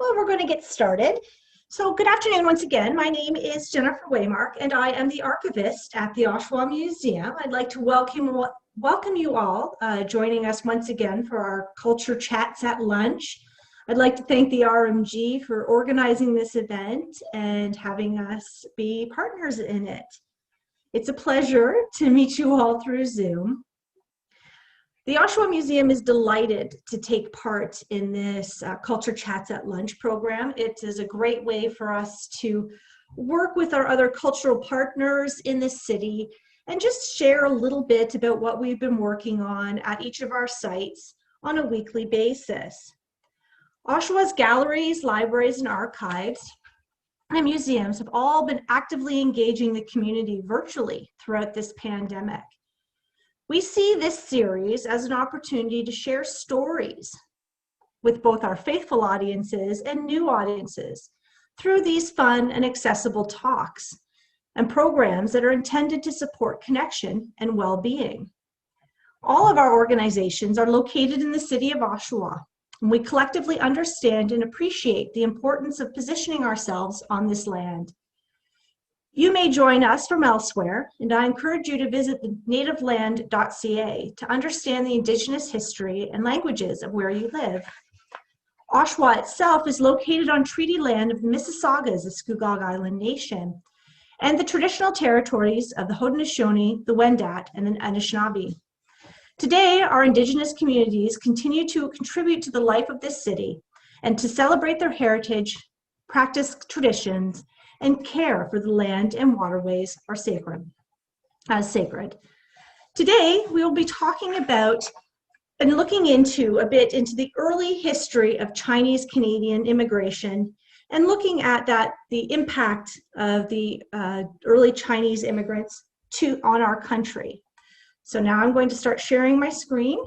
Well, we're going to get started. So good afternoon once again. My name is Jennifer Waymark, and I am the archivist at the Oshawa Museum. I'd like to welcome you all joining us once again for our Culture Chats at Lunch. I'd like to thank the RMG for organizing this event and having us be partners in it. It's a pleasure to meet you all through Zoom. The Oshawa Museum is delighted to take part in this Culture Chats at Lunch program. It is a great way for us to work with our other cultural partners in the city and just share a little bit about what we've been working on at each of our sites on a weekly basis. Oshawa's galleries, libraries, and archives and museums have all been actively engaging the community virtually throughout this pandemic. We see this series as an opportunity to share stories with both our faithful audiences and new audiences through these fun and accessible talks and programs that are intended to support connection and well-being. All of our organizations are located in the city of Oshawa, and we collectively understand and appreciate the importance of positioning ourselves on this land. You may join us from elsewhere, and I encourage you to visit the nativeland.ca to understand the Indigenous history and languages of where you live. Oshawa itself is located on treaty land of the Mississaugas of Scugog Island Nation and the traditional territories of the Haudenosaunee, the Wendat, and the Anishinaabe. Today, our Indigenous communities continue to contribute to the life of this city and to celebrate their heritage, practice traditions, and care for the land and waterways are sacred. Today, we will be talking about and looking a bit into the early history of Chinese Canadian immigration and looking at the impact of the early Chinese immigrants on our country. So now I'm going to start sharing my screen.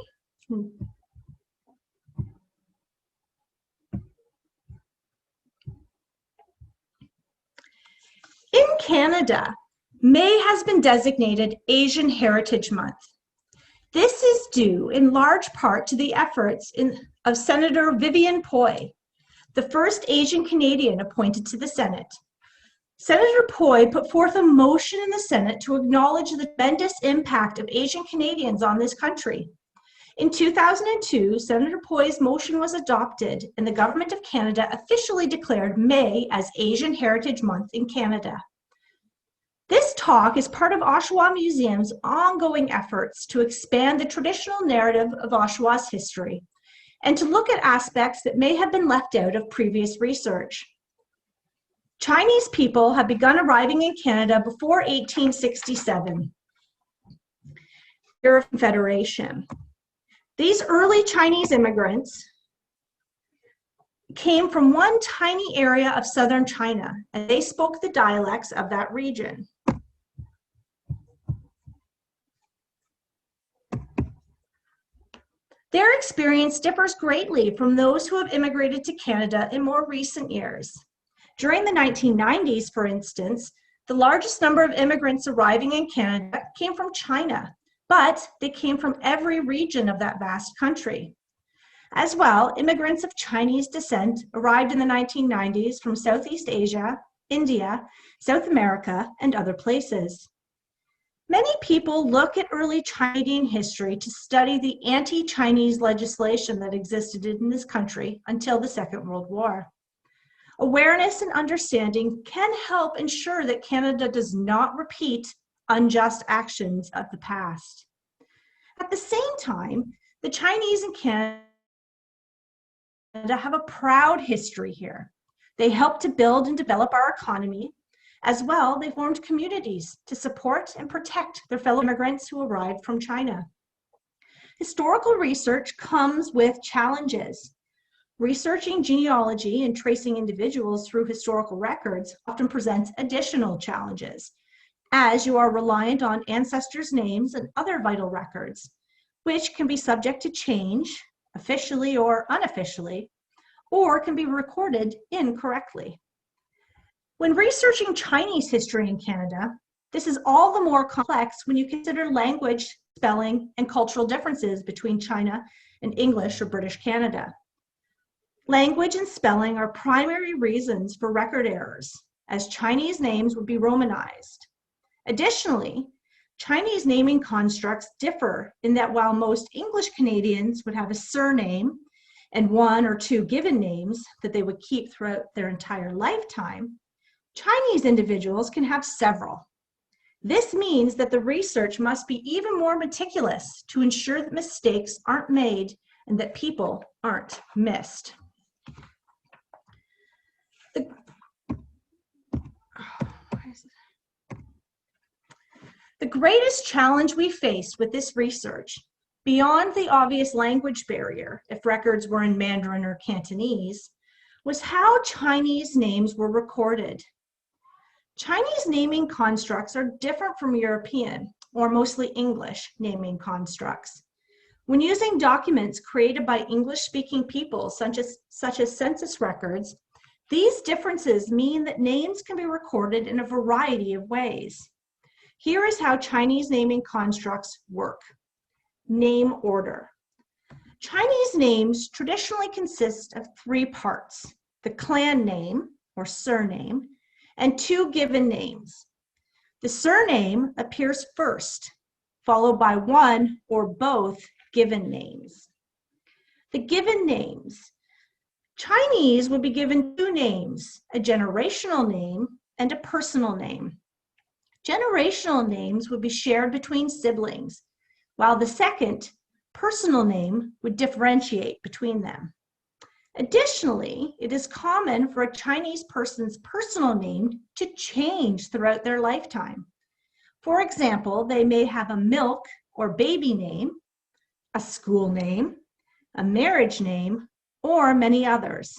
In Canada, May has been designated Asian Heritage Month. This is due in large part to the efforts of Senator Vivian Poy, the first Asian Canadian appointed to the Senate. Senator Poy put forth a motion in the Senate to acknowledge the tremendous impact of Asian Canadians on this country. In 2002, Senator Poy's motion was adopted, and the Government of Canada officially declared May as Asian Heritage Month in Canada. This talk is part of Oshawa Museum's ongoing efforts to expand the traditional narrative of Oshawa's history and to look at aspects that may have been left out of previous research. Chinese people have begun arriving in Canada before 1867, year of Confederation. These early Chinese immigrants came from one tiny area of southern China, and they spoke the dialects of that region. Their experience differs greatly from those who have immigrated to Canada in more recent years. During the 1990s, for instance, the largest number of immigrants arriving in Canada came from China, but they came from every region of that vast country. As well, immigrants of Chinese descent arrived in the 1990s from Southeast Asia, India, South America, and other places. Many people look at early Canadian history to study the anti-Chinese legislation that existed in this country until the Second World War. Awareness and understanding can help ensure that Canada does not repeat unjust actions of the past. At the same time, the Chinese in Canada have a proud history here. They helped to build and develop our economy. As well, they formed communities to support and protect their fellow immigrants who arrived from China. Historical research comes with challenges. Researching genealogy and tracing individuals through historical records often presents additional challenges, as you are reliant on ancestors' names and other vital records, which can be subject to change, officially or unofficially, or can be recorded incorrectly. When researching Chinese history in Canada, this is all the more complex when you consider language, spelling, and cultural differences between China and English or British Canada. Language and spelling are primary reasons for record errors, as Chinese names would be Romanized. Additionally, Chinese naming constructs differ in that while most English Canadians would have a surname and one or two given names that they would keep throughout their entire lifetime, Chinese individuals can have several. This means that the research must be even more meticulous to ensure that mistakes aren't made and that people aren't missed. The greatest challenge we faced with this research, beyond the obvious language barrier if records were in Mandarin or Cantonese, was how Chinese names were recorded. Chinese naming constructs are different from European, or mostly English, naming constructs. When using documents created by English-speaking people, such as census records, these differences mean that names can be recorded in a variety of ways. Here is how Chinese naming constructs work. Name order. Chinese names traditionally consist of three parts: the clan name, or surname, and two given names. The surname appears first, followed by one or both given names. The given names. Chinese would be given two names, a generational name and a personal name. Generational names would be shared between siblings, while the second, personal name, would differentiate between them. Additionally, it is common for a Chinese person's personal name to change throughout their lifetime. For example, they may have a milk or baby name, a school name, a marriage name, or many others.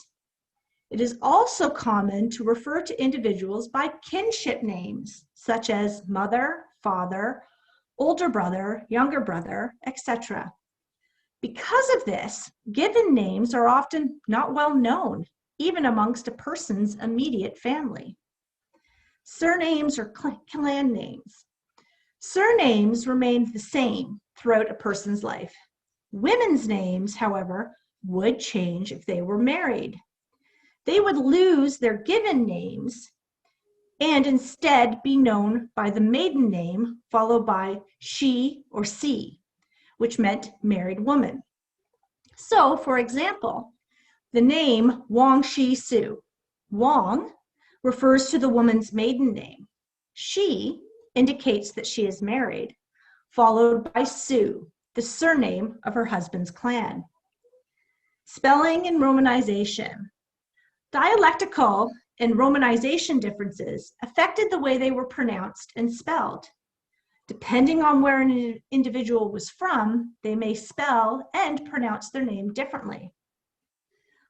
It is also common to refer to individuals by kinship names, such as mother, father, older brother, younger brother, etc. Because of this, given names are often not well known, even amongst a person's immediate family. Surnames or clan names. Surnames remain the same throughout a person's life. Women's names, however, would change if they were married. They would lose their given names and instead be known by the maiden name followed by she or si, which meant married woman. So, for example, the name Wang Shi Su. Wang refers to the woman's maiden name. She indicates that she is married, followed by Su, the surname of her husband's clan. Spelling and romanization. Dialectical and romanization differences affected the way they were pronounced and spelled. Depending on where an individual was from, they may spell and pronounce their name differently.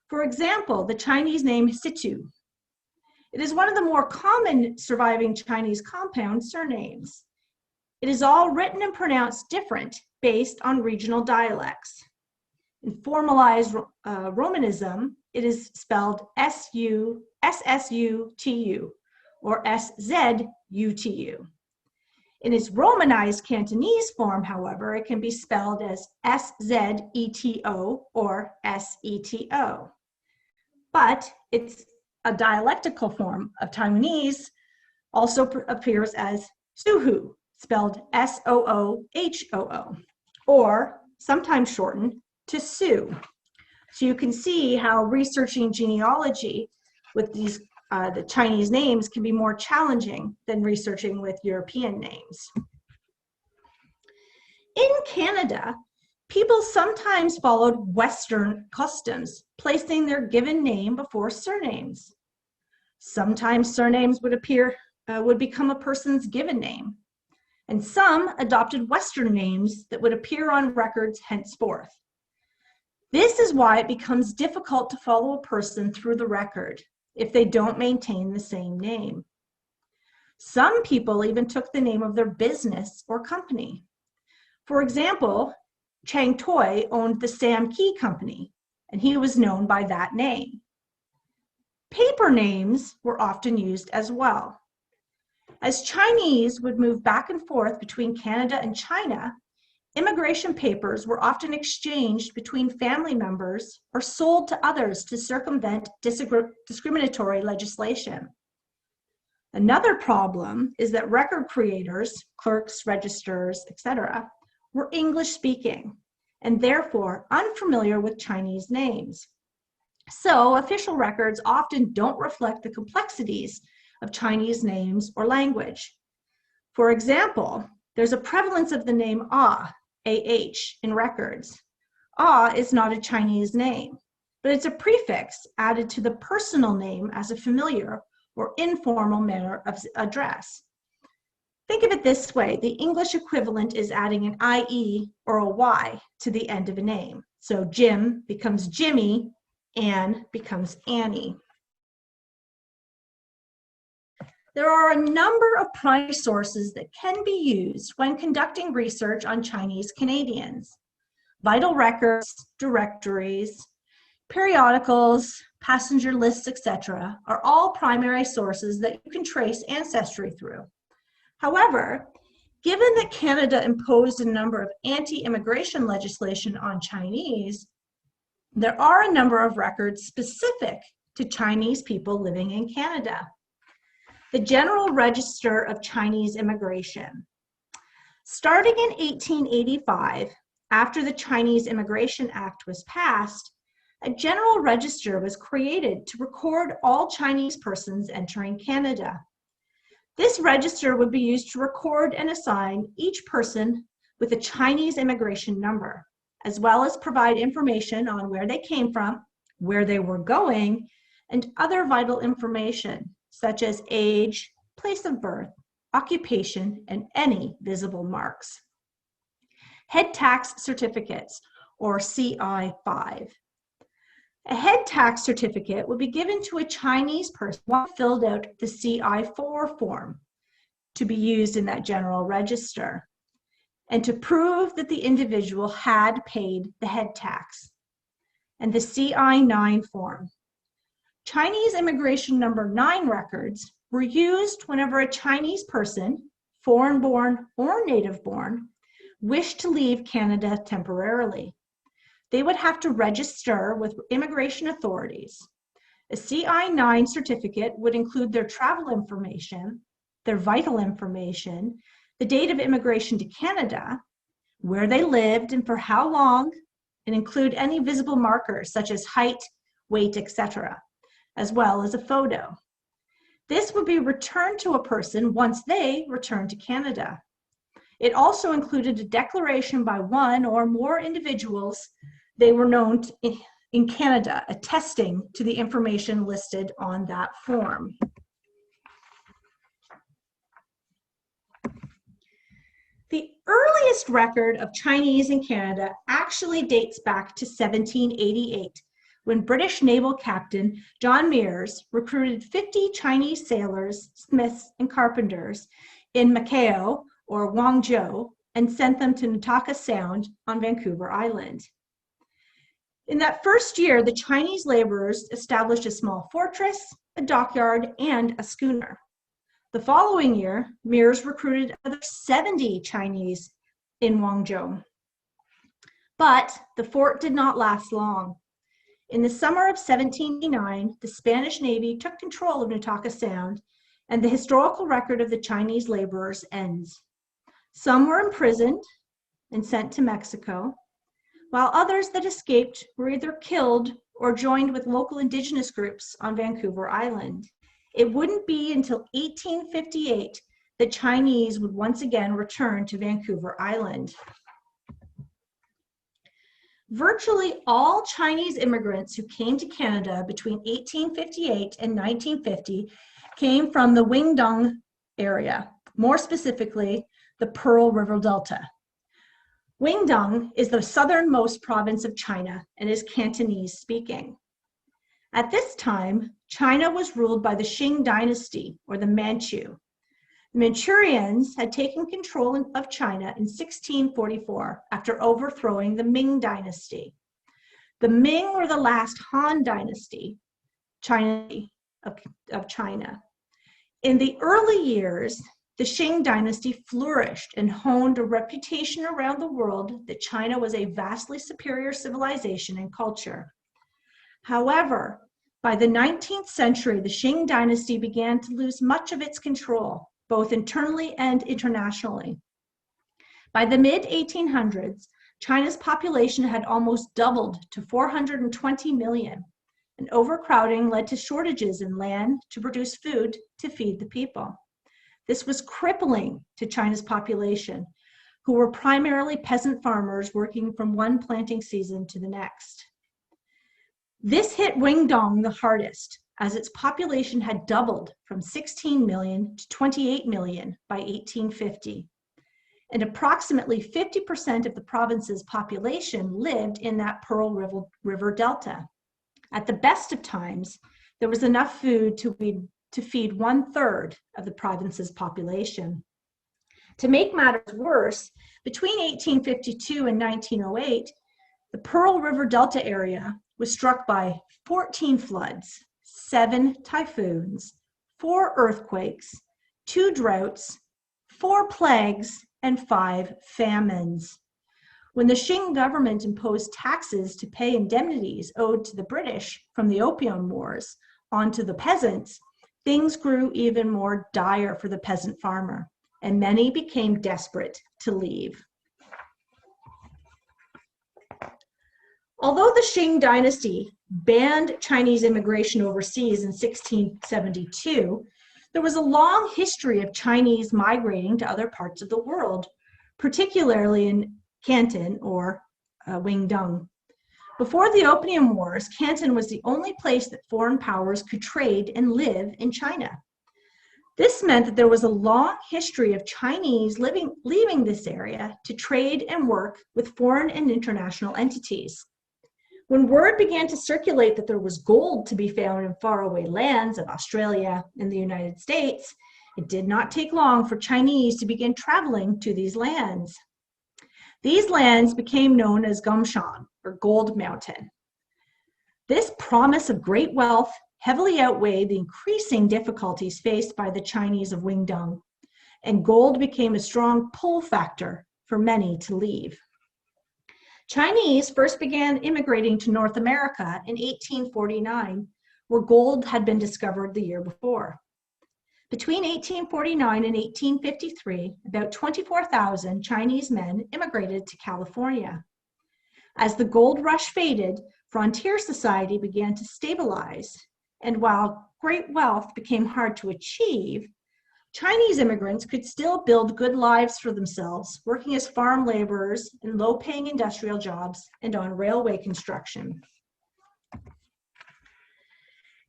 For example, the Chinese name Situ. It is one of the more common surviving Chinese compound surnames. It is all written and pronounced different based on regional dialects. In formalized Romanism, it is spelled SSUTU or SZUTU. In its Romanized Cantonese form, however, it can be spelled as SZETO or SETO. But it's a dialectical form of Taiwanese, also appears as Suhu, spelled SOOHOO, or sometimes shortened to Sue. So you can see how researching genealogy with these the Chinese names can be more challenging than researching with European names. In Canada, people sometimes followed Western customs, placing their given name before surnames. Sometimes surnames would become a person's given name, and some adopted Western names that would appear on records henceforth. This is why it becomes difficult to follow a person through the record if they don't maintain the same name. Some people even took the name of their business or company. For example, Chang Toi owned the Sam Key Company, and he was known by that name. Paper names were often used as well. As Chinese would move back and forth between Canada and China, Immigration papers were often exchanged between family members or sold to others to circumvent discriminatory legislation. Another problem is that record creators, clerks, registrars, etc., were English speaking and therefore unfamiliar with Chinese names. So official records often don't reflect the complexities of Chinese names or language. For example, there's a prevalence of the name Ah, A-H, in records. Ah is not a Chinese name, but it's a prefix added to the personal name as a familiar or informal manner of address. Think of it this way: the English equivalent is adding an IE or a Y to the end of a name. So Jim becomes Jimmy, Anne becomes Annie. There are a number of primary sources that can be used when conducting research on Chinese Canadians. Vital records, directories, periodicals, passenger lists, etc., are all primary sources that you can trace ancestry through. However, given that Canada imposed a number of anti-immigration legislation on Chinese, there are a number of records specific to Chinese people living in Canada. The General Register of Chinese Immigration. Starting in 1885, after the Chinese Immigration Act was passed, a general register was created to record all Chinese persons entering Canada. This register would be used to record and assign each person with a Chinese immigration number, as well as provide information on where they came from, where they were going, and other vital information, such as age, place of birth, occupation, and any visible marks. Head tax certificates, or CI-5. A head tax certificate would be given to a Chinese person who filled out the CI-4 form to be used in that general register, and to prove that the individual had paid the head tax. And the CI-9 form. Chinese immigration number 9 records were used whenever a Chinese person, foreign-born or native-born, wished to leave Canada temporarily. They would have to register with immigration authorities. A CI-9 certificate would include their travel information, their vital information, the date of immigration to Canada, where they lived and for how long, and include any visible markers such as height, weight, etc., as well as a photo. This would be returned to a person once they returned to Canada. It also included a declaration by one or more individuals they were known in Canada, attesting to the information listed on that form. The earliest record of Chinese in Canada actually dates back to 1788, when British naval captain John Meares recruited 50 Chinese sailors, smiths, and carpenters in Macao or Guangzhou and sent them to Nataka Sound on Vancouver Island. In that first year, the Chinese laborers established a small fortress, a dockyard, and a schooner. The following year, Meares recruited another 70 Chinese in Guangzhou. But the fort did not last long. In the summer of 1789, the Spanish Navy took control of Nataka Sound, and the historical record of the Chinese laborers ends. Some were imprisoned and sent to Mexico, while others that escaped were either killed or joined with local indigenous groups on Vancouver Island. It wouldn't be until 1858 that Chinese would once again return to Vancouver Island. Virtually all Chinese immigrants who came to Canada between 1858 and 1950 came from the Guangdong area, more specifically, the Peril River Delta. Guangdong is the southernmost province of China and is Cantonese speaking. At this time, China was ruled by the Qing dynasty, or the Manchu. The Manchurians had taken control of China in 1644 after overthrowing the Ming dynasty. The Ming were the last Han dynasty of China. In the early years, the Qing dynasty flourished and honed a reputation around the world that China was a vastly superior civilization and culture. However, by the 19th century, the Qing dynasty began to lose much of its control, both internally and internationally. By the mid-1800s, China's population had almost doubled to 420 million, and overcrowding led to shortages in land to produce food to feed the people. This was crippling to China's population, who were primarily peasant farmers working from one planting season to the next. This hit Guangdong the hardest, as its population had doubled from 16 million to 28 million by 1850. And approximately 50% of the province's population lived in that Peril River Delta. At the best of times, there was enough food to feed 1/3 of the province's population. To make matters worse, between 1852 and 1908, the Peril River Delta area was struck by 14 floods, 7 typhoons, 4 earthquakes, 2 droughts, 4 plagues, and 5 famines. When the Qing government imposed taxes to pay indemnities owed to the British from the Opium Wars onto the peasants, things grew even more dire for the peasant farmer, and many became desperate to leave. Although the Qing dynasty banned Chinese immigration overseas in 1672, there was a long history of Chinese migrating to other parts of the world, particularly in Canton or Guangdong. Before the Opium Wars, Canton was the only place that foreign powers could trade and live in China. This meant that there was a long history of Chinese leaving this area to trade and work with foreign and international entities. When word began to circulate that there was gold to be found in faraway lands of Australia and the United States, it did not take long for Chinese to begin traveling to these lands. These lands became known as Gumshan, or Gold Mountain. This promise of great wealth heavily outweighed the increasing difficulties faced by the Chinese of Guangdong, and gold became a strong pull factor for many to leave. Chinese first began immigrating to North America in 1849, where gold had been discovered the year before. Between 1849 and 1853, about 24,000 Chinese men immigrated to California. As the gold rush faded, frontier society began to stabilize, and while great wealth became hard to achieve, Chinese immigrants could still build good lives for themselves, working as farm laborers in low-paying industrial jobs and on railway construction.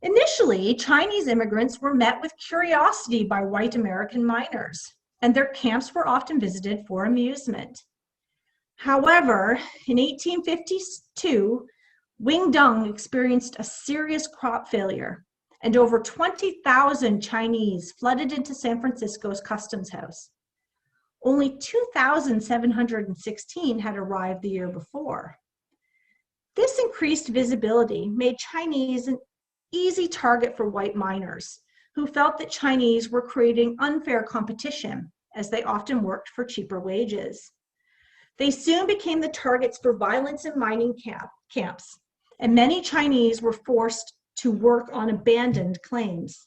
Initially, Chinese immigrants were met with curiosity by white American miners, and their camps were often visited for amusement. However, in 1852, Guangdong experienced a serious crop failure, and over 20,000 Chinese flooded into San Francisco's customs house. Only 2,716 had arrived the year before. This increased visibility made Chinese an easy target for white miners, who felt that Chinese were creating unfair competition, as they often worked for cheaper wages. They soon became the targets for violence in mining camps, and many Chinese were forced to work on abandoned claims.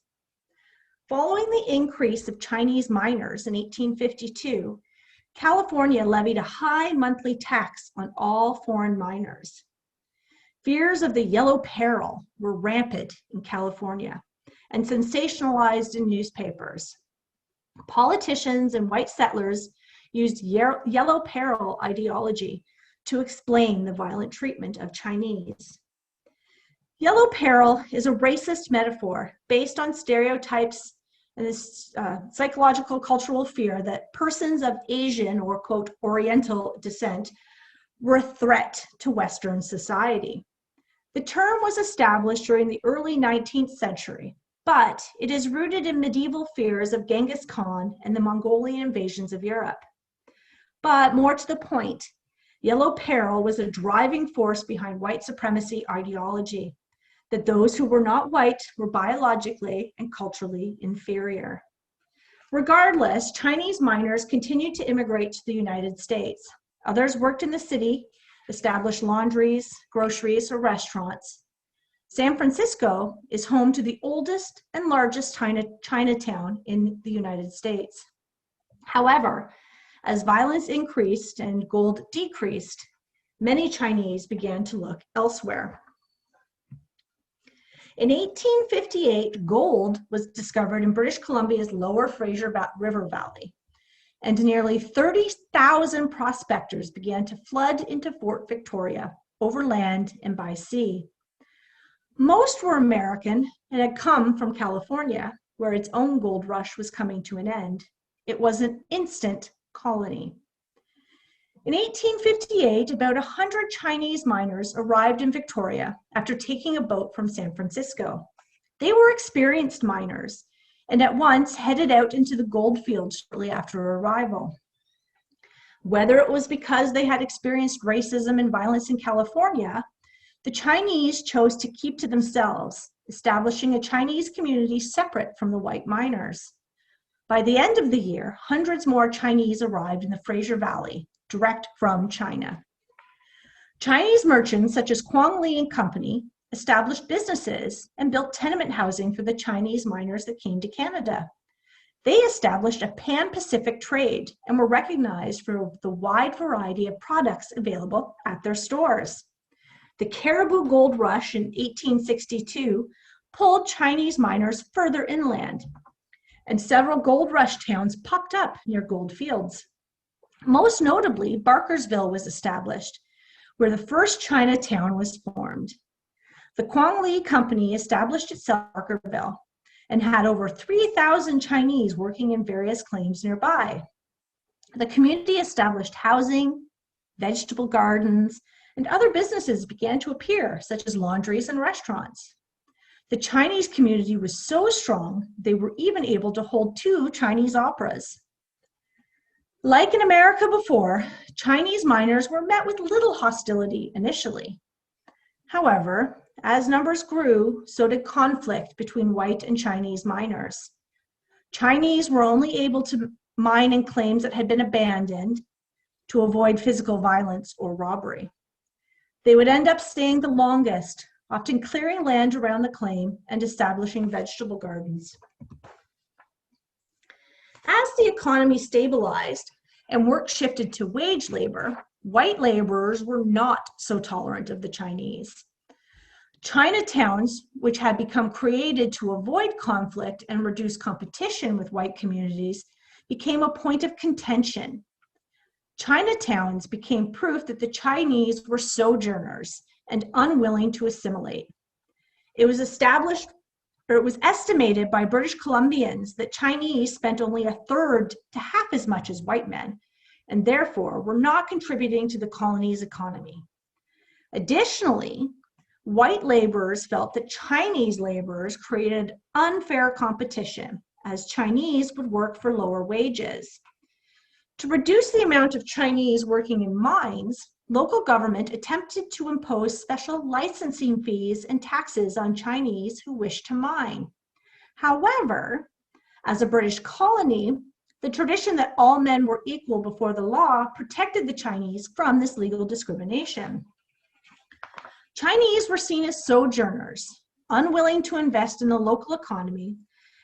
Following the increase of Chinese miners in 1852, California levied a high monthly tax on all foreign miners. Fears of the Yellow Peril were rampant in California and sensationalized in newspapers. Politicians and white settlers used Yellow Peril ideology to explain the violent treatment of Chinese. Yellow Peril is a racist metaphor based on stereotypes and this psychological cultural fear that persons of Asian or, quote, Oriental descent were a threat to Western society. The term was established during the early 19th century, but it is rooted in medieval fears of Genghis Khan and the Mongolian invasions of Europe. But more to the point, Yellow Peril was a driving force behind white supremacy ideology, that those who were not white were biologically and culturally inferior. Regardless, Chinese miners continued to immigrate to the United States. Others worked in the city, established laundries, groceries, or restaurants. San Francisco is home to the oldest and largest Chinatown in the United States. However, as violence increased and gold decreased, many Chinese began to look elsewhere. In 1858, gold was discovered in British Columbia's lower Fraser River Valley, and nearly 30,000 prospectors began to flood into Fort Victoria, over land and by sea. Most were American and had come from California, where its own gold rush was coming to an end. It was an instant colony. In 1858, about 100 Chinese miners arrived in Victoria after taking a boat from San Francisco. They were experienced miners and at once headed out into the gold fields shortly after arrival. Whether it was because they had experienced racism and violence in California, the Chinese chose to keep to themselves, establishing a Chinese community separate from the white miners. By the end of the year, hundreds more Chinese arrived in the Fraser Valley, direct from China. Chinese merchants such as Quang Li and Company established businesses and built tenement housing for the Chinese miners that came to Canada. They established a pan-Pacific trade and were recognized for the wide variety of products available at their stores. The Caribou Gold Rush in 1862 pulled Chinese miners further inland, and several gold rush towns popped up near gold fields. Most notably, Barkersville was established, where the first Chinatown was formed. The Quang Li Company established itself in Barkersville and had over 3,000 Chinese working in various claims nearby. The community established housing, vegetable gardens, and other businesses began to appear, such as laundries and restaurants. The Chinese community was so strong, they were even able to hold 2 Chinese operas. Like in America before, Chinese miners were met with little hostility initially. However, as numbers grew, so did conflict between white and Chinese miners. Chinese were only able to mine in claims that had been abandoned to avoid physical violence or robbery. They would end up staying the longest, often clearing land around the claim and establishing vegetable gardens. As the economy stabilized and work shifted to wage labor, white laborers were not so tolerant of the Chinese. Chinatowns, which had become created to avoid conflict and reduce competition with white communities, became a point of contention. Chinatowns became proof that the Chinese were sojourners and unwilling to assimilate. It was estimated by British Columbians that Chinese spent only a third to half as much as white men, and therefore were not contributing to the colony's economy. Additionally, white laborers felt that Chinese laborers created unfair competition, as Chinese would work for lower wages. To reduce the amount of Chinese working in mines, local government attempted to impose special licensing fees and taxes on Chinese who wished to mine. However, as a British colony, the tradition that all men were equal before the law protected the Chinese from this legal discrimination. Chinese were seen as sojourners, unwilling to invest in the local economy,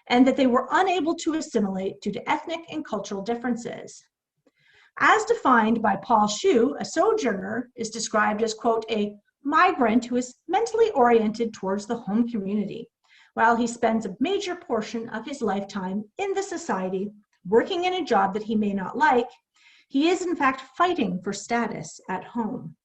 and that they were unable to assimilate due to ethnic and cultural differences. As defined by Paul Soo, a sojourner is described as, quote, a migrant who is mentally oriented towards the home community, while he spends a major portion of his lifetime in the society, working in a job that he may not like. He is in fact fighting for status at home.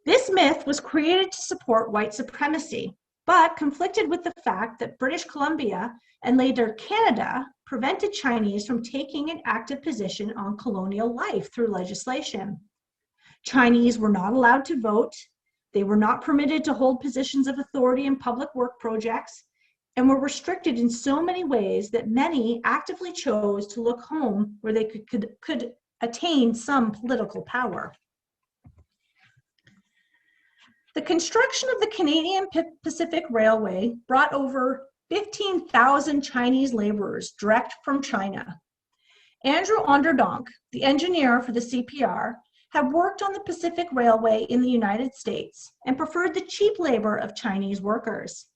This myth was created to support white supremacy, but conflicted with the fact that British Columbia and later Canada prevented Chinese from taking an active position on colonial life through legislation. Chinese were not allowed to vote, they were not permitted to hold positions of authority in public work projects, and were restricted in so many ways that many actively chose to look home where they could attain some political power. The construction of the Canadian Pacific Railway brought over 15,000 Chinese laborers direct from China. Andrew Onderdonk, the engineer for the CPR, had worked on the Pacific Railway in the United States and preferred the cheap labor of Chinese workers.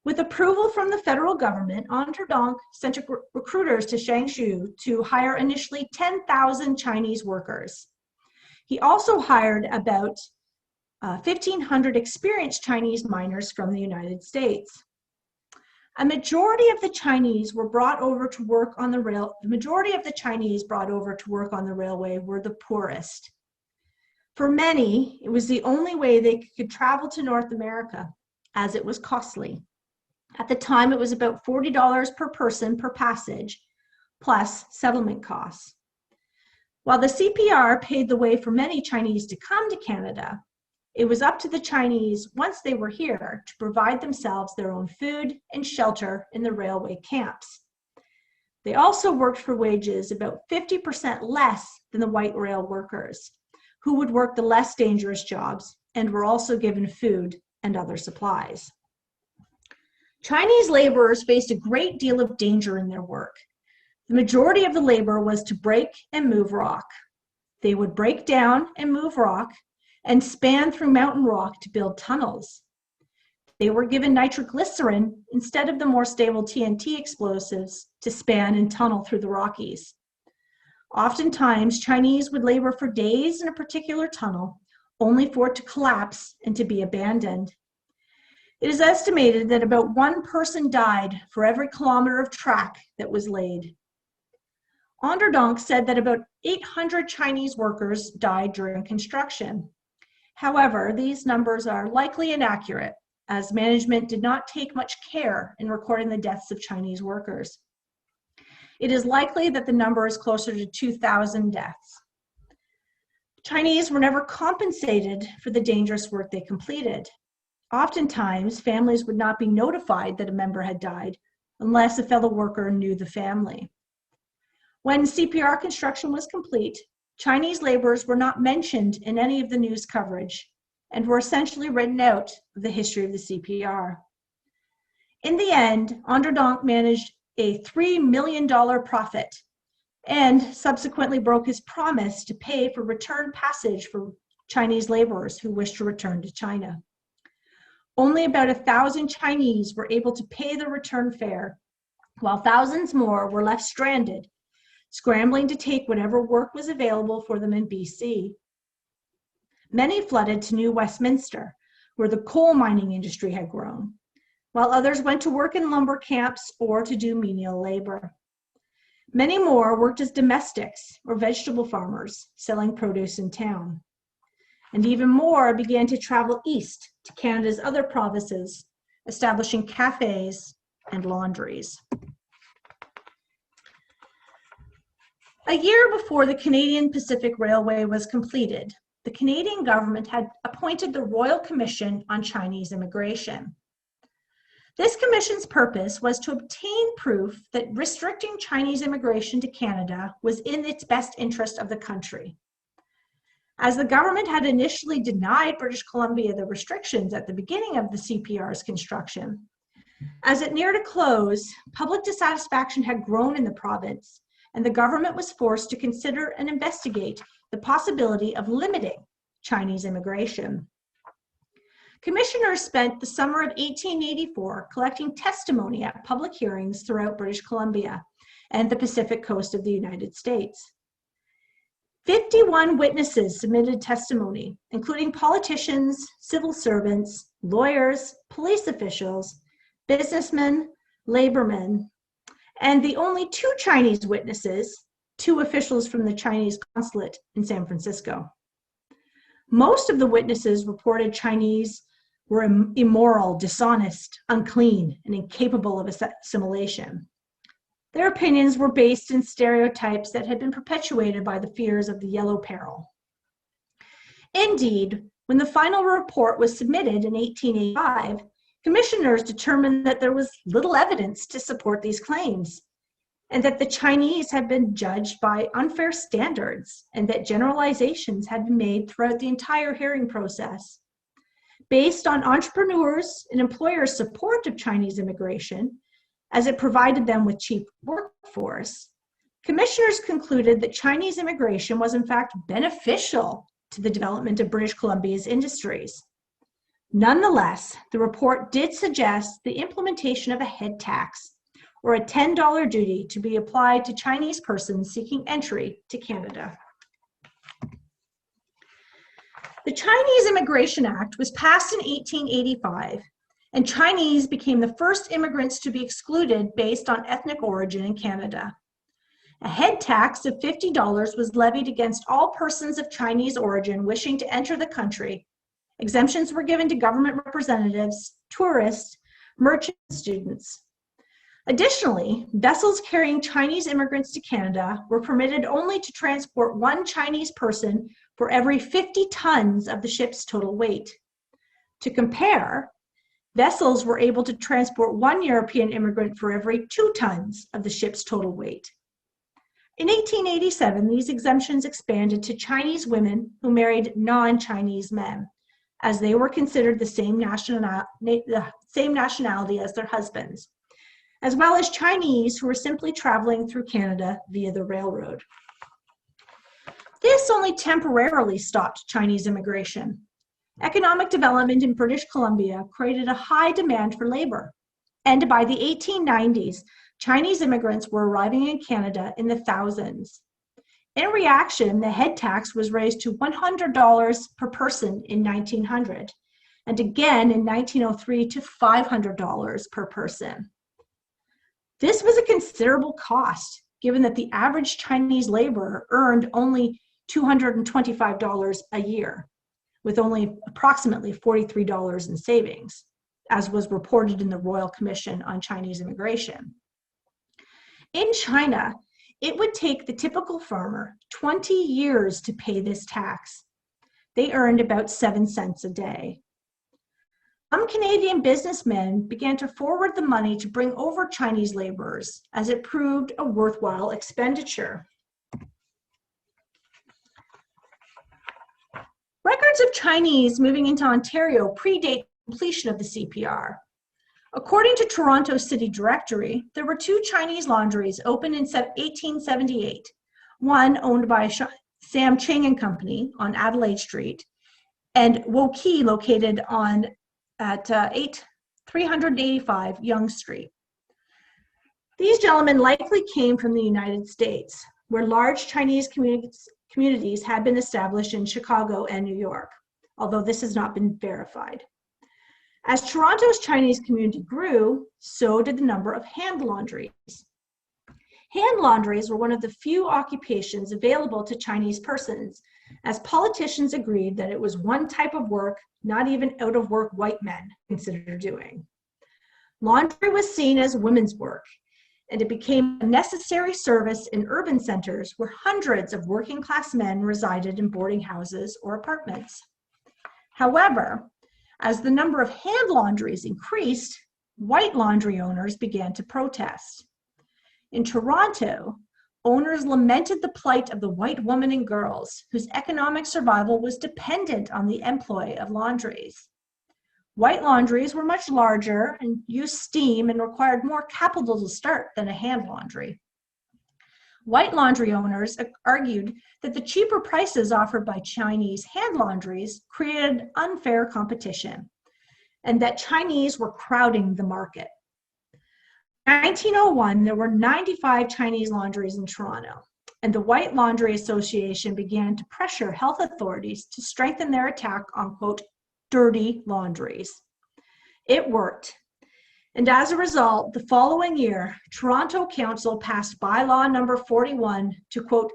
With approval from the federal government, Onderdonk sent recruiters to Changshu to hire initially 10,000 Chinese workers. He also hired about 1,500 experienced Chinese miners from the United States. A majority of the Chinese were brought over to work on the railway were the poorest. For many, it was the only way they could travel to North America, as it was costly. At the time, it was about $40 per person per passage, plus settlement costs. While the CPR paved the way for many Chinese to come to Canada, it was up to the Chinese, once they were here, to provide themselves their own food and shelter in the railway camps. They also worked for wages about 50% less than the white rail workers, who would work the less dangerous jobs and were also given food and other supplies. Chinese laborers faced a great deal of danger in their work. The majority of the labor was to break and move rock. They would break down and move rock and span through mountain rock to build tunnels. They were given nitroglycerin instead of the more stable TNT explosives to span and tunnel through the Rockies. Oftentimes, Chinese would labor for days in a particular tunnel, only for it to collapse and to be abandoned. It is estimated that about one person died for every kilometer of track that was laid. Onderdonk said that about 800 Chinese workers died during construction. However, these numbers are likely inaccurate, as management did not take much care in recording the deaths of Chinese workers. It is likely that the number is closer to 2,000 deaths. Chinese were never compensated for the dangerous work they completed. Oftentimes, families would not be notified that a member had died unless a fellow worker knew the family. When CPR construction was complete, Chinese laborers were not mentioned in any of the news coverage and were essentially written out of the history of the CPR. In the end, Onderdonk managed a $3 million profit and subsequently broke his promise to pay for return passage for Chinese laborers who wished to return to China. Only about 1,000 Chinese were able to pay the return fare, while thousands more were left stranded, scrambling to take whatever work was available for them in BC. Many flooded to New Westminster, where the coal mining industry had grown, while others went to work in lumber camps or to do menial labor. Many more worked as domestics or vegetable farmers, selling produce in town. And even more began to travel east to Canada's other provinces, establishing cafes and laundries. A year before the Canadian Pacific Railway was completed, the Canadian government had appointed the Royal Commission on Chinese Immigration. This commission's purpose was to obtain proof that restricting Chinese immigration to Canada was in its best interest of the country. As the government had initially denied British Columbia the restrictions at the beginning of the CPR's construction, as it neared a close, public dissatisfaction had grown in the province, and the government was forced to consider and investigate the possibility of limiting Chinese immigration. Commissioners spent the summer of 1884 collecting testimony at public hearings throughout British Columbia and the Pacific coast of the United States. 51 witnesses submitted testimony, including politicians, civil servants, lawyers, police officials, businessmen, labormen, and the only 2 Chinese witnesses, 2 officials from the Chinese consulate in San Francisco. Most of the witnesses reported Chinese were immoral, dishonest, unclean, and incapable of assimilation. Their opinions were based in stereotypes that had been perpetuated by the fears of the Yellow Peril. Indeed, when the final report was submitted in 1885, commissioners determined that there was little evidence to support these claims, and that the Chinese had been judged by unfair standards, and that generalizations had been made throughout the entire hearing process. Based on entrepreneurs and employers' support of Chinese immigration, as it provided them with cheap workforce, commissioners concluded that Chinese immigration was in fact beneficial to the development of British Columbia's industries. Nonetheless, the report did suggest the implementation of a head tax, or a $10 duty, to be applied to Chinese persons seeking entry to Canada. The Chinese Immigration Act was passed in 1885, and Chinese became the first immigrants to be excluded based on ethnic origin in Canada. A head tax of $50 was levied against all persons of Chinese origin wishing to enter the country. Exemptions were given to government representatives, tourists, merchants, and students. Additionally, vessels carrying Chinese immigrants to Canada were permitted only to transport one Chinese person for every 50 tons of the ship's total weight. To compare, vessels were able to transport one European immigrant for every 2 tons of the ship's total weight. In 1887, these exemptions expanded to Chinese women who married non-Chinese men, as they were considered the same nationality as their husbands, as well as Chinese who were simply traveling through Canada via the railroad. This only temporarily stopped Chinese immigration. Economic development in British Columbia created a high demand for labor, and by the 1890s, Chinese immigrants were arriving in Canada in the thousands. In reaction, the head tax was raised to $100 per person in 1900, and again in 1903 to $500 per person. This was a considerable cost, given that the average Chinese laborer earned only $225 a year, with only approximately $43 in savings, as was reported in the Royal Commission on Chinese Immigration. In China, it would take the typical farmer 20 years to pay this tax. They earned about 7 cents a day. Some Canadian businessmen began to forward the money to bring over Chinese laborers, as it proved a worthwhile expenditure. Records of Chinese moving into Ontario predate completion of the CPR. According to Toronto City Directory, there were 2 Chinese laundries opened in 1878, one owned by Sam Ching and Company on Adelaide Street, and Woki located at 385 Yonge Street. These gentlemen likely came from the United States, where large Chinese communities had been established in Chicago and New York, although this has not been verified. As Toronto's Chinese community grew, so did the number of hand laundries. Hand laundries were one of the few occupations available to Chinese persons, as politicians agreed that it was one type of work not even out-of-work white men considered doing. Laundry was seen as women's work, and it became a necessary service in urban centers where hundreds of working-class men resided in boarding houses or apartments. However, as the number of hand laundries increased, white laundry owners began to protest. In Toronto, owners lamented the plight of the white women and girls whose economic survival was dependent on the employ of laundries. White laundries were much larger and used steam and required more capital to start than a hand laundry. White laundry owners argued that the cheaper prices offered by Chinese hand laundries created unfair competition, and that Chinese were crowding the market. In 1901, there were 95 Chinese laundries in Toronto, and the White Laundry Association began to pressure health authorities to strengthen their attack on, quote, dirty laundries. It worked. And as a result, the following year, Toronto Council passed bylaw number 41 to, quote,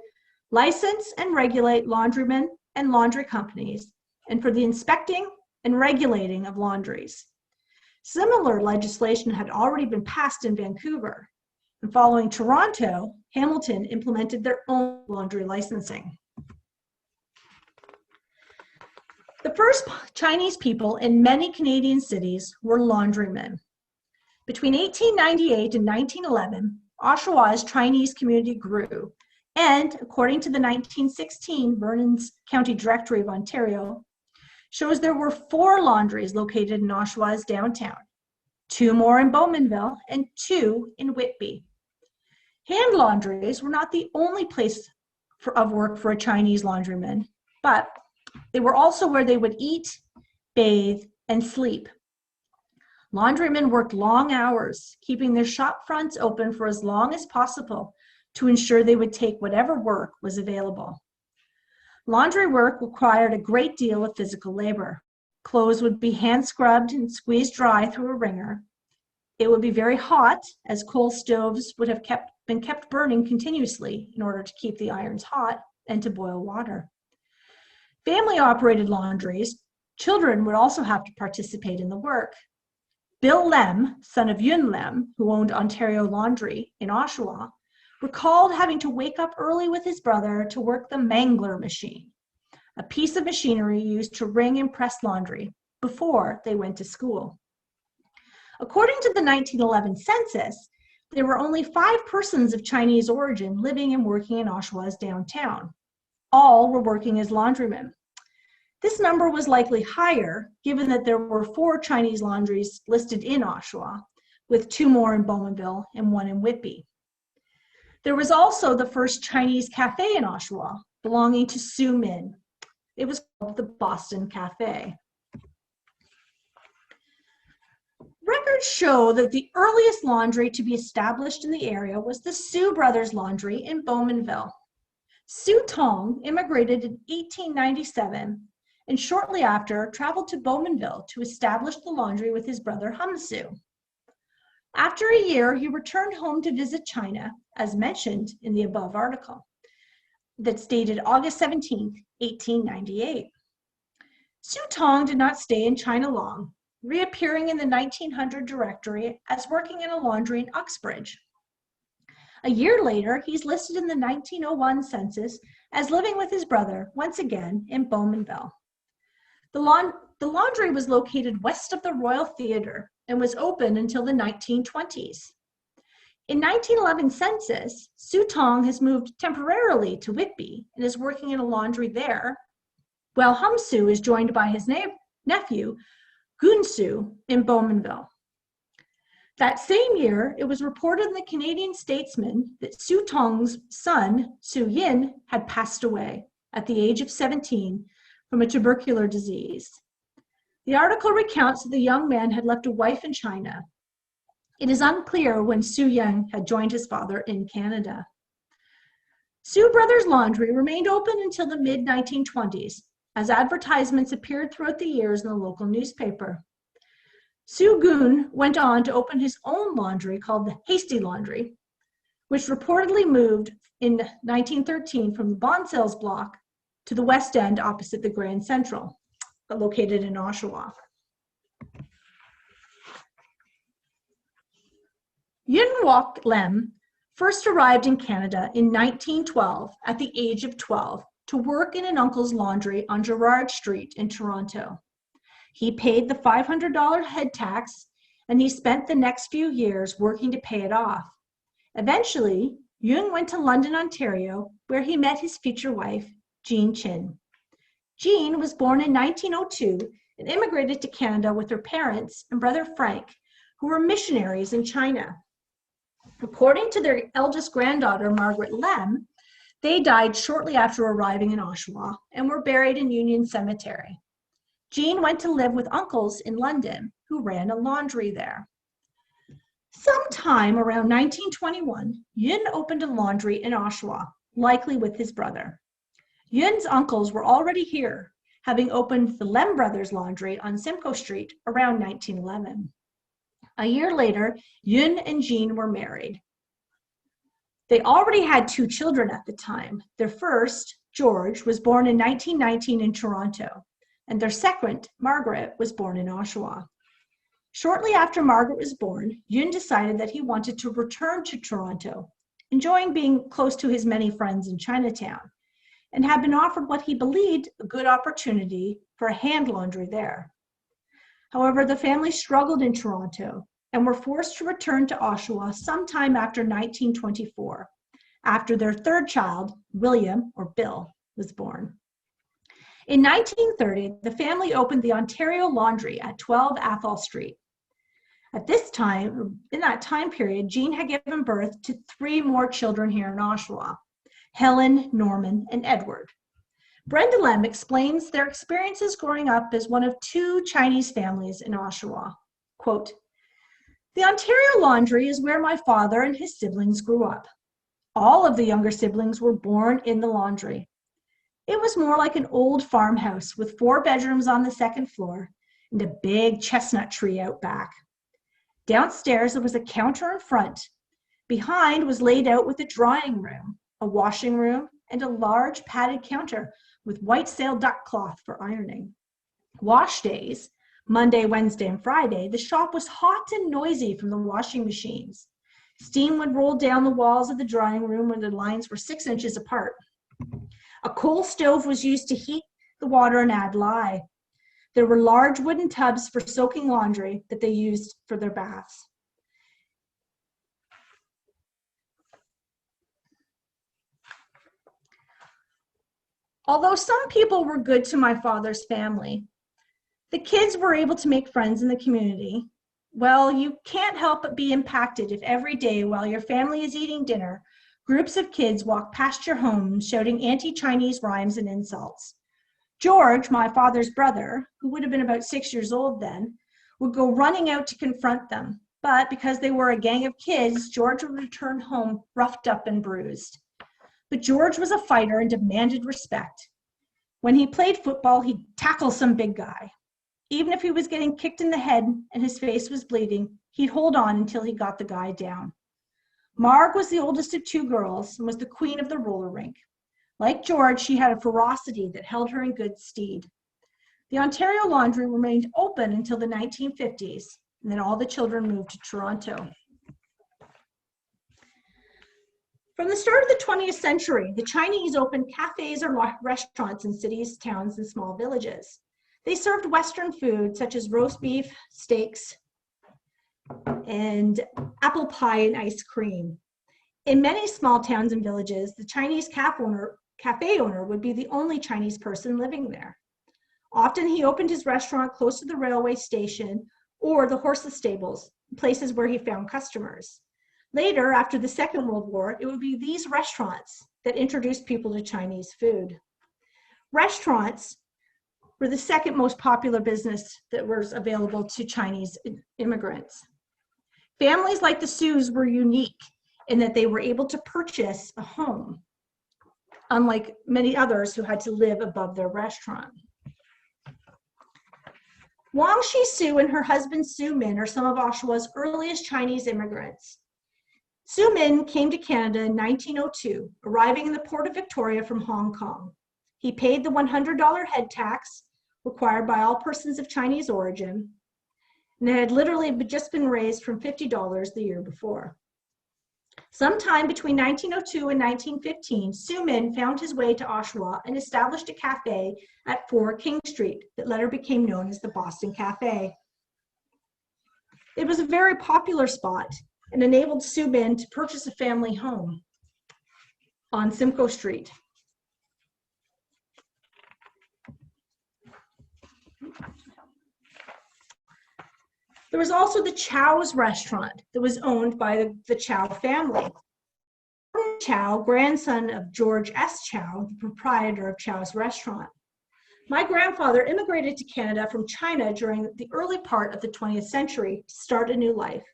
license and regulate laundrymen and laundry companies, and for the inspecting and regulating of laundries. Similar legislation had already been passed in Vancouver, and following Toronto, Hamilton implemented their own laundry licensing. The first Chinese people in many Canadian cities were laundrymen. Between 1898 and 1911, Oshawa's Chinese community grew, and according to the 1916 Vernon's County Directory of Ontario, shows there were 4 laundries located in Oshawa's downtown, 2 more in Bowmanville, and 2 in Whitby. Hand laundries were not the only place of work for a Chinese laundryman, but they were also where they would eat, bathe, and sleep. Laundrymen worked long hours, keeping their shop fronts open for as long as possible to ensure they would take whatever work was available. Laundry work required a great deal of physical labor. Clothes would be hand scrubbed and squeezed dry through a wringer. It would be very hot, as coal stoves would have been kept burning continuously in order to keep the irons hot and to boil water. Family-operated laundries, children would also have to participate in the work. Bill Lem, son of Yun Lem, who owned Ontario Laundry in Oshawa, recalled having to wake up early with his brother to work the mangler machine, a piece of machinery used to wring and press laundry before they went to school. According to the 1911 census, there were only 5 persons of Chinese origin living and working in Oshawa's downtown. All were working as laundrymen. This number was likely higher, given that there were 4 Chinese laundries listed in Oshawa, with 2 more in Bowmanville and 1 in Whitby. There was also the first Chinese cafe in Oshawa, belonging to Soo Min. It was called the Boston Cafe. Records show that the earliest laundry to be established in the area was the Soo Brothers Laundry in Bowmanville. Soo Tong immigrated in 1897 and shortly after traveled to Bowmanville to establish the laundry with his brother Soo. After a year, he returned home to visit China, as mentioned in the above article, that's dated August 17, 1898. Soo Tong did not stay in China long, reappearing in the 1900 directory as working in a laundry in Uxbridge. A year later, he's listed in the 1901 census as living with his brother, once again in Bowmanville. The laundry was located west of the Royal Theatre and was open until the 1920s. In 1911 census, Soo Tong has moved temporarily to Whitby and is working in a laundry there, while Soo is joined by his nephew, Soo, in Bowmanville. That same year, it was reported in the Canadian Statesman that Soo Tong's son, Soo Yin, had passed away at the age of 17 from a tubercular disease. The article recounts that the young man had left a wife in China. It is unclear when Soo Yin had joined his father in Canada. Soo Brothers Laundry remained open until the mid-1920s, as advertisements appeared throughout the years in the local newspaper. Soo Gun went on to open his own laundry called the Hasty Laundry, which reportedly moved in 1913 from the Bond Sales block to the West End opposite the Grand Central, located in Oshawa. Yun Wok Lem first arrived in Canada in 1912 at the age of 12 to work in an uncle's laundry on Gerrard Street in Toronto. He paid the $500 head tax, and he spent the next few years working to pay it off. Eventually, Yun went to London, Ontario, where he met his future wife, Jean Chin. Jean was born in 1902 and immigrated to Canada with her parents and brother Frank, who were missionaries in China. According to their eldest granddaughter, Margaret Lem, they died shortly after arriving in Oshawa and were buried in Union Cemetery. Jean went to live with uncles in London, who ran a laundry there. Sometime around 1921, Yun opened a laundry in Oshawa, likely with his brother. Yun's uncles were already here, having opened the Lem Brothers Laundry on Simcoe Street around 1911. A year later, Yun and Jean were married. They already had 2 children at the time. Their first, George, was born in 1919 in Toronto, and their second, Margaret, was born in Oshawa. Shortly after Margaret was born, Yun decided that he wanted to return to Toronto, enjoying being close to his many friends in Chinatown, and had been offered what he believed a good opportunity for a hand laundry there. However, the family struggled in Toronto and were forced to return to Oshawa sometime after 1924, after their third child, William, or Bill, was born. In 1930, the family opened the Ontario Laundry at 12 Athol Street. At this time, in that time period, Jean had given birth to 3 more children here in Oshawa: Helen, Norman, and Edward. Brenda Lem explains their experiences growing up as one of 2 Chinese families in Oshawa. Quote, "The Ontario Laundry is where my father and his siblings grew up. All of the younger siblings were born in the laundry. It was more like an old farmhouse with 4 bedrooms on the 2nd floor and a big chestnut tree out back. Downstairs, there was a counter in front. Behind was laid out with a drawing room, a washing room, and a large padded counter with white sail duck cloth for ironing. Wash days, Monday, Wednesday, and Friday, the shop was hot and noisy from the washing machines. Steam would roll down the walls of the drying room where the lines were 6 inches apart. A coal stove was used to heat the water and add lye. There were large wooden tubs for soaking laundry that they used for their baths. Although some people were good to my father's family, the kids were able to make friends in the community. Well, you can't help but be impacted if every day while your family is eating dinner, groups of kids walk past your home shouting anti-Chinese rhymes and insults. George, my father's brother, who would have been about 6 years old then, would go running out to confront them. But because they were a gang of kids, George would return home roughed up and bruised. But George was a fighter and demanded respect. When he played football, he'd tackle some big guy. Even if he was getting kicked in the head and his face was bleeding, he'd hold on until he got the guy down. Marg was the oldest of 2 girls and was the queen of the roller rink. Like George, she had a ferocity that held her in good stead. The Ontario Laundry remained open until the 1950s, and then all the children moved to Toronto. From the start of the 20th century, the Chinese opened cafes or restaurants in cities, towns, and small villages. They served Western food such as roast beef, steaks, and apple pie and ice cream. In many small towns and villages, the Chinese cafe owner would be the only Chinese person living there. Often he opened his restaurant close to the railway station or the horses stables, places where he found customers. Later, after the Second World War, it would be these restaurants that introduced people to Chinese food. Restaurants were the second most popular business that was available to Chinese immigrants. Families like the Soos were unique in that they were able to purchase a home, unlike many others who had to live above their restaurant. Wang Shi Soo and her husband Su Min are some of Oshawa's earliest Chinese immigrants. Su Min came to Canada in 1902, arriving in the Port of Victoria from Hong Kong. He paid the $100 head tax required by all persons of Chinese origin, and it had literally just been raised from $50 the year before. Sometime between 1902 and 1915, Su Min found his way to Oshawa and established a cafe at 4 King Street that later became known as the Boston Cafe. It was a very popular spot and enabled Su Min to purchase a family home on Simcoe Street. There was also the Chow's restaurant that was owned by the Chow family. Chow, grandson of George S. Chow, the proprietor of Chow's restaurant. My grandfather immigrated to Canada from China during the early part of the 20th century to start a new life.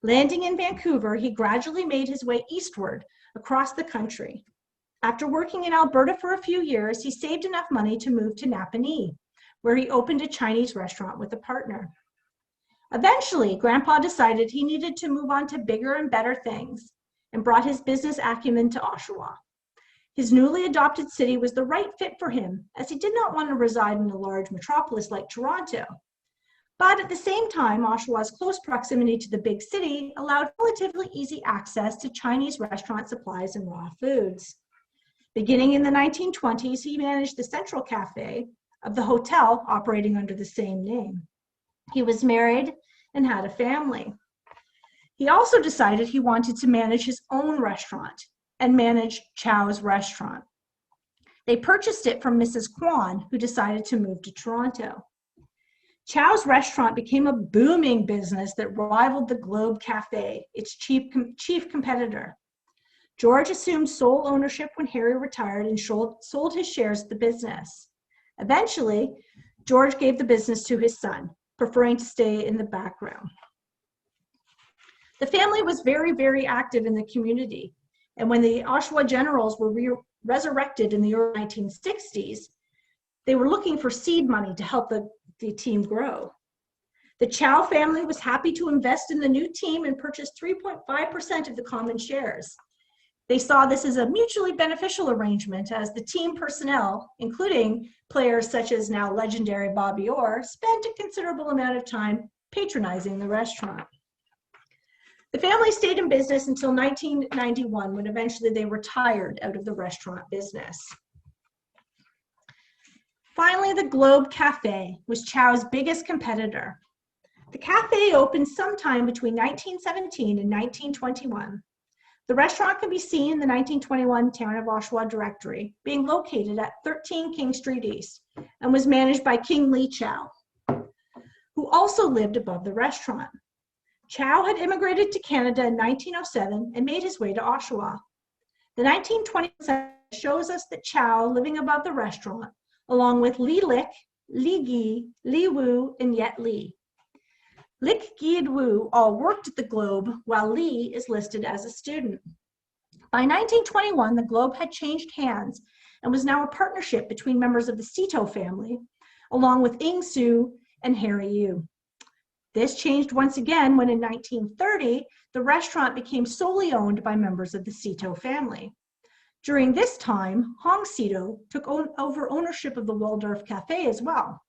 Landing in Vancouver, he gradually made his way eastward across the country. After working in Alberta for a few years, he saved enough money to move to Napanee, where he opened a Chinese restaurant with a partner. Eventually, Grandpa decided he needed to move on to bigger and better things and brought his business acumen to Oshawa. His newly adopted city was the right fit for him, as he did not want to reside in a large metropolis like Toronto. But at the same time, Oshawa's close proximity to the big city allowed relatively easy access to Chinese restaurant supplies and raw foods. Beginning in the 1920s, he managed the Central Cafe of the hotel operating under the same name. He was married and had a family. He also decided he wanted to manage his own restaurant and manage Chow's restaurant. They purchased it from Mrs. Kwan, who decided to move to Toronto. Chow's restaurant became a booming business that rivaled the Globe Cafe, its chief competitor. George assumed sole ownership when Harry retired and sold his shares of the business. Eventually, George gave the business to his son, preferring to stay in the background. The family was very, very active in the community, and when the Oshawa Generals were resurrected in the early 1960s, they were looking for seed money to help the team grow. The Chow family was happy to invest in the new team and purchased 3.5% of the common shares. They saw this as a mutually beneficial arrangement as the team personnel, including players such as now legendary Bobby Orr, spent a considerable amount of time patronizing the restaurant. The family stayed in business until 1991, when eventually they retired out of the restaurant business. Finally, the Globe Cafe was Chow's biggest competitor. The cafe opened sometime between 1917 and 1921. The restaurant can be seen in the 1921 Town of Oshawa directory, being located at 13 King Street East, and was managed by King Lee Chow, who also lived above the restaurant. Chow had immigrated to Canada in 1907 and made his way to Oshawa. The 1927 shows us that Chow, living above the restaurant, along with Li Lik, Li Gi, Li Wu, and Yet Li. Lik, Gi, and Wu all worked at the Globe, while Li is listed as a student. By 1921, the Globe had changed hands and was now a partnership between members of the Sito family, along with Ing Soo and Harry Yu. This changed once again when in 1930, the restaurant became solely owned by members of the Sito family. During this time, Hong Sito took over ownership of the Waldorf Cafe as well.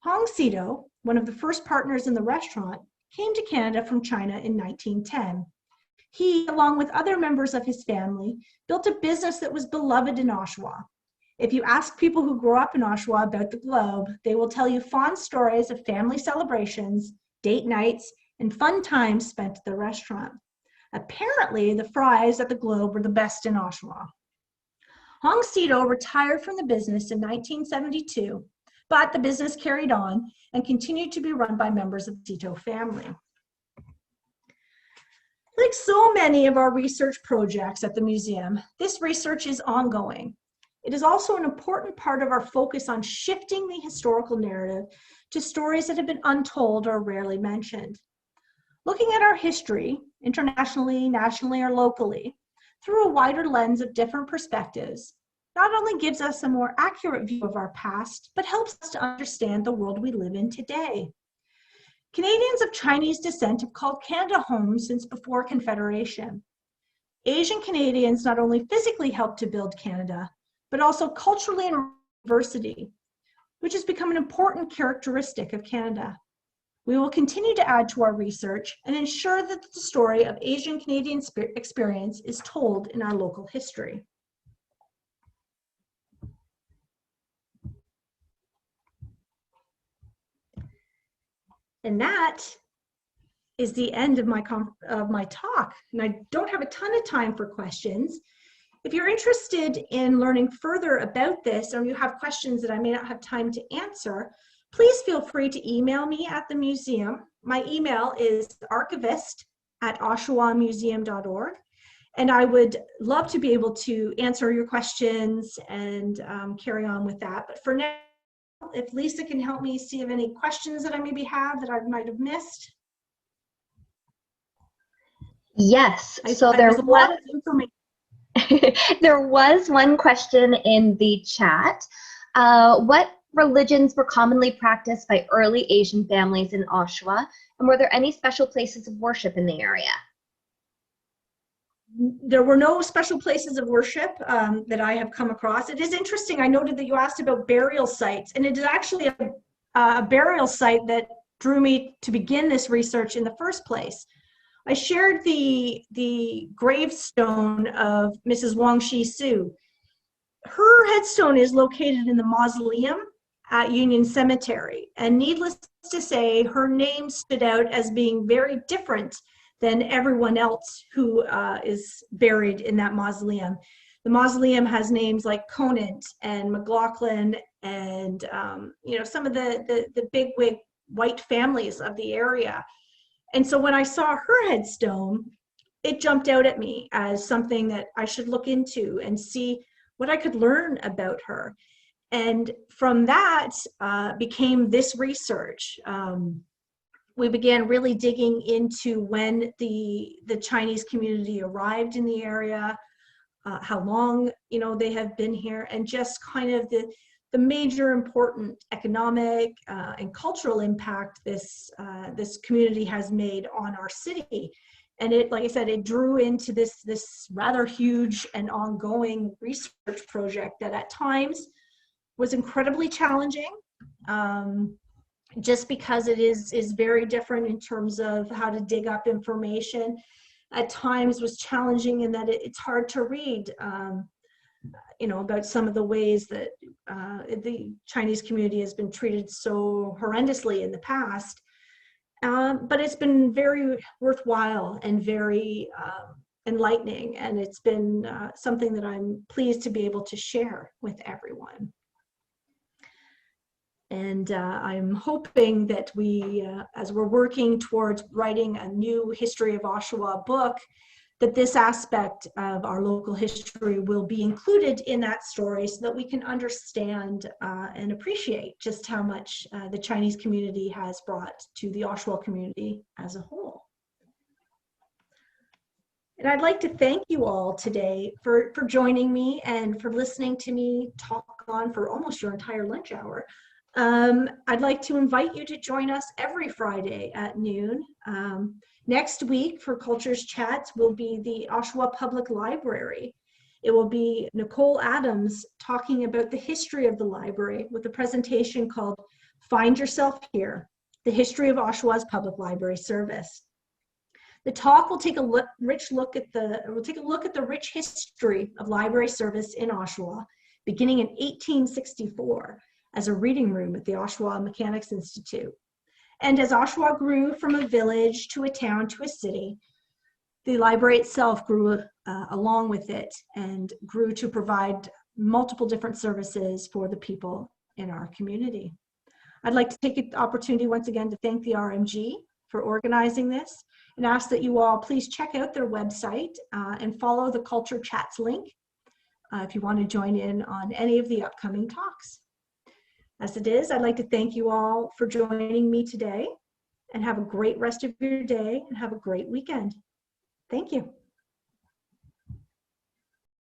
Hong Sito, one of the first partners in the restaurant, came to Canada from China in 1910. He, along with other members of his family, built a business that was beloved in Oshawa. If you ask people who grew up in Oshawa about the Globe, they will tell you fond stories of family celebrations, date nights, and fun times spent at the restaurant. Apparently, the fries at the Globe were the best in Oshawa. Hong Sito retired from the business in 1972, but the business carried on and continued to be run by members of the Sito family. Like so many of our research projects at the museum, this research is ongoing. It is also an important part of our focus on shifting the historical narrative to stories that have been untold or rarely mentioned. Looking at our history, internationally, nationally, or locally, through a wider lens of different perspectives, not only gives us a more accurate view of our past, but helps us to understand the world we live in today. Canadians of Chinese descent have called Canada home since before Confederation. Asian Canadians not only physically helped to build Canada, but also culturally and diversity, which has become an important characteristic of Canada. We will continue to add to our research and ensure that the story of Asian Canadian experience is told in our local history. And that is the end of my talk. And I don't have a ton of time for questions. If you're interested in learning further about this, or you have questions that I may not have time to answer, please feel free to email me at the museum. My email is archivist@oshawamuseum.org, and I would love to be able to answer your questions and carry on with that. But for now, if Lisa can help me see if any questions that I maybe have that I might have missed. Yes, so there was a lot of information. There was one question in the chat. What religions were commonly practiced by early Asian families in Oshawa, and were there any special places of worship in the area? There were no special places of worship that I have come across. It is interesting, I noted that you asked about burial sites, and it is actually a burial site that drew me to begin this research in the first place. I shared the gravestone of Mrs. Wong Shi Su. Her headstone is located in the mausoleum at Union Cemetery, and needless to say, her name stood out as being very different than everyone else who is buried in that mausoleum. The mausoleum has names like Conant and McLaughlin and, you know, some of the bigwig white families of the area. And so when I saw her headstone, it jumped out at me as something that I should look into and see what I could learn about her. And from that became this research. We began really digging into when the Chinese community arrived in the area, how long, you know, they have been here, and just kind of the major important economic and cultural impact this community has made on our city. And it, like I said, it drew into this rather huge and ongoing research project that at times was incredibly challenging, just because it is very different in terms of how to dig up information. At times was challenging in that it's hard to read, you know, about some of the ways that the Chinese community has been treated so horrendously in the past. But it's been very worthwhile and very enlightening, and it's been something that I'm pleased to be able to share with everyone. And I'm hoping that we, as we're working towards writing a new History of Oshawa book, that this aspect of our local history will be included in that story so that we can understand and appreciate just how much the Chinese community has brought to the Oshawa community as a whole. And I'd like to thank you all today for joining me and for listening to me talk on for almost your entire lunch hour. I'd like to invite you to join us every Friday at noon. Next week for Cultures Chats will be the Oshawa Public Library. It will be Nicole Adams talking about the history of the library with a presentation called Find Yourself Here, the History of Oshawa's Public Library Service. The talk will take a look at the rich history of library service in Oshawa, beginning in 1864. As a reading room at the Oshawa Mechanics Institute. And as Oshawa grew from a village to a town to a city, the library itself grew along with it and grew to provide multiple different services for the people in our community. I'd like to take the opportunity once again to thank the RMG for organizing this and ask that you all please check out their website and follow the Culture Chats link if you want to join in on any of the upcoming talks. As it is, I'd like to thank you all for joining me today, and have a great rest of your day and have a great weekend. Thank you.